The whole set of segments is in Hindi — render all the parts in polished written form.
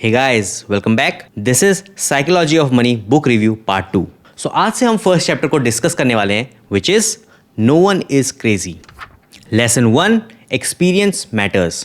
Hey guys, welcome back. This is Psychology of Money Book Review Part 2. So आज से हम फर्स्ट चैप्टर को डिस्कस करने वाले हैं which is No one is crazy. Lesson 1 Experience Matters.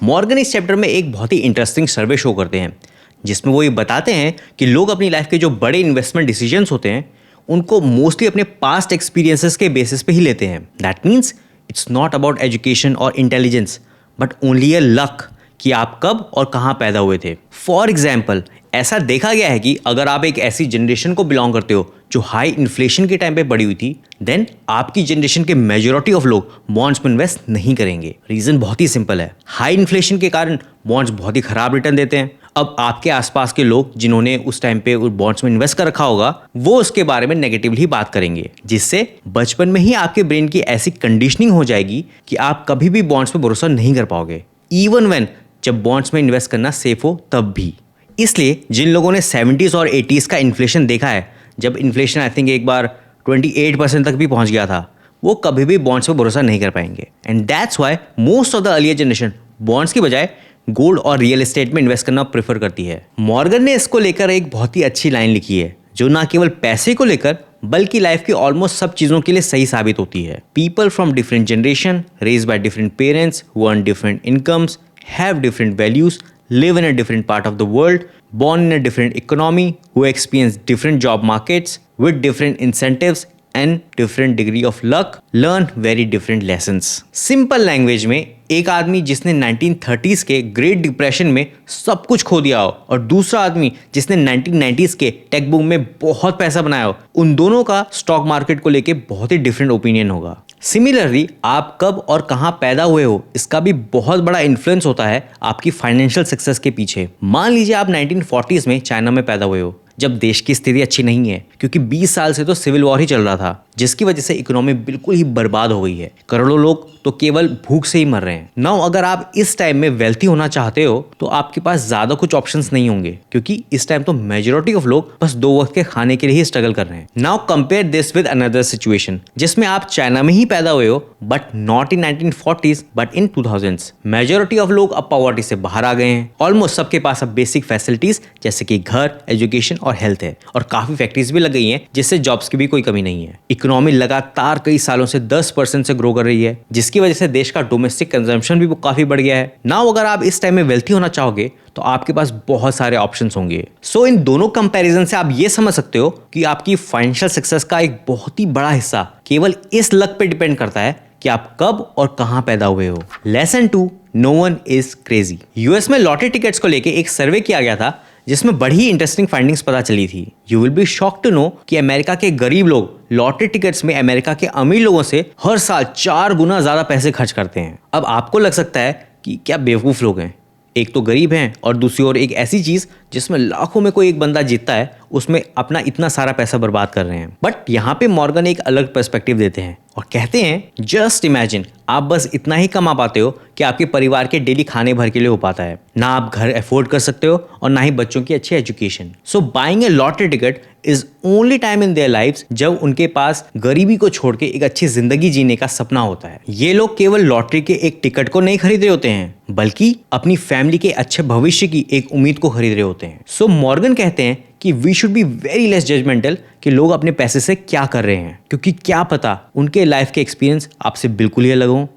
Morgan इस चैप्टर में एक बहुत ही इंटरेस्टिंग सर्वे शो करते हैं जिसमें वो ये बताते हैं कि लोग अपनी लाइफ के जो बड़े इन्वेस्टमेंट डिसीजंस होते हैं उनको मोस्टली अपने पास्ट एक्सपीरियंसेस के बेसिस पे ही लेते हैं. That means it's not about education और intelligence but only a luck कि आप कब और कहाँ पैदा हुए थे. फॉर एग्जाम्पल ऐसा देखा गया है कि अगर आप एक ऐसी जनरेशन को बिलोंग करते हो जो हाई इन्फ्लेशन के टाइम पे पड़ी हुई थी देन आपकी जनरेशन के मेजॉरिटी ऑफ लोग बॉन्ड्स में इन्वेस्ट नहीं करेंगे. रीजन बहुत ही सिंपल है. हाई इन्फ्लेशन के कारण बॉन्ड्स बहुत ही खराब रिटर्न देते हैं. अब आपके आसपास के लोग जिन्होंने उस टाइम पे बॉन्ड्स में इन्वेस्ट कर रखा होगा वो उसके बारे में नेगेटिवली बात करेंगे जिससे बचपन में ही आपके ब्रेन की ऐसी कंडीशनिंग हो जाएगी कि आप कभी भी बॉन्ड्स पे भरोसा नहीं कर पाओगे इवन व्हेन जब बॉन्ड्स में इन्वेस्ट करना सेफ हो तब भी. इसलिए जिन लोगों ने 70s और 80s का इन्फ्लेशन देखा है जब इन्फ्लेशन आई थिंक एक बार 28% तक भी पहुंच गया था वो कभी भी बॉन्ड्स पर भरोसा नहीं कर पाएंगे. And that's why most of the earlier generation bonds की बजाय गोल्ड और रियल एस्टेट में इन्वेस्ट करना प्रेफर करती है. मॉर्गन ने इसको लेकर एक बहुत ही अच्छी लाइन लिखी है जो ना केवल पैसे को लेकर बल्कि लाइफ की ऑलमोस्ट सब चीज़ों के लिए सही साबित होती है. People from different generation raised by different parents who earn different incomes have different values, live in a different part of the world, born in a different economy, who experience different job markets with different incentives and different degree of luck, learn very different lessons. Simple language में एक आदमी जिसने 1930s के ग्रेट डिप्रेशन में सब कुछ खो दिया हो और दूसरा आदमी जिसने 1990s के टेक बूम में बहुत पैसा बनाया हो उन दोनों का स्टॉक मार्केट को लेके बहुत ही डिफरेंट ओपिनियन होगा. सिमिलरली आप कब और कहाँ पैदा हुए हो इसका भी बहुत बड़ा इन्फ्लुएंस होता है आपकी फाइनेंशियल सक्सेस के पीछे. मान लीजिए आप 1940s में चाइना में पैदा हुए हो जब देश की स्थिति अच्छी नहीं है क्योंकि 20 साल से तो सिविल वॉर ही चल रहा था जिसकी वजह से इकोनॉमी बिल्कुल ही बर्बाद हो गई है. करोड़ों लोग तो केवल भूख से ही मर रहे हैं. नाउ अगर आप इस टाइम में वेल्थी होना चाहते हो तो आपके पास ज्यादा कुछ ऑप्शंस नहीं होंगे क्योंकि इस टाइम तो मेजॉरिटी ऑफ लोग बस 2 वक्त के खाने के लिए ही स्ट्रगल कर रहे हैं. Now compare this with another situation जिसमें आप चाइना में ही पैदा हुए हो but not in 1940s but in 2000s. Majority of लोग अब पॉवर्टी से बाहर आ गए हैं. ऑलमोस्ट सबके पास अब बेसिक फैसिलिटीज जैसे कि घर, एजुकेशन और हेल्थ है और काफी फैक्ट्रीज भी लग गई हैं जिससे जॉब्स की भी कोई कमी नहीं है. इकोनॉमी लगातार कई सालों से 10% से ग्रो कर रही है जिसकी वजह से देश का डोमेस्टिक कंजम्पशन भी काफी बढ़ गया है. नाउ अगर आप इस टाइम में वेल्थी होना चाहोगे तो आपके पास बहुत सारे ऑप्शंस होंगे. सो इन दोनों कंपैरिजन से आप ये समझ सकते हो कि आपकी फाइनेंशियल सक्सेस का एक बहुत ही बड़ा हिस्सा केवल इस लक पे डिपेंड करता है कि आप कब और कहां पैदा हुए हो. Lesson 2 no one is crazy. US में लॉटरी टिकट्स को लेके एक सर्वे किया गया था जिसमें बड़ी इंटरेस्टिंग फाइंडिंग्स पता चली थी. You will be shock to know कि अमेरिका के गरीब लोग लॉटरी टिकट्स में अमेरिका के अमीर लोगों से हर साल 4 गुना ज्यादा पैसे खर्च करते हैं. अब आपको लग सकता है कि क्या बेवकूफ लोग हैं, एक तो गरीब हैं और दूसरी ओर एक ऐसी चीज जिसमें लाखों में कोई एक बंदा जीतता है उसमें अपना इतना सारा पैसा बर्बाद कर रहे हैं. बट यहाँ पे मॉर्गन एक अलग पर्सपेक्टिव देते हैं और कहते हैं जस्ट इमेजिन आप बस इतना ही कमा पाते हो कि आपके परिवार के डेली खाने भर के लिए हो पाता है. ना आप घर अफोर्ड कर सकते हो और ना ही बच्चों की अच्छी education. So buying A lottery ticket is only time in their lives जब उनके पास गरीबी को छोड़ के एक अच्छी जिंदगी जीने का सपना होता है. ये लोग केवल लॉटरी के एक टिकट को नहीं खरीद रहे होते हैं बल्कि अपनी फैमिली के अच्छे भविष्य की एक उम्मीद को खरीद रहे होते हैं. सो मॉर्गन कहते हैं कि we should be very less judgemental कि लोग अपने पैसे से क्या कर रहे हैं क्योंकि क्या पता उनके लाइफ के एक्सपीरियंस आपसे बिल्कुल ही अलग हो.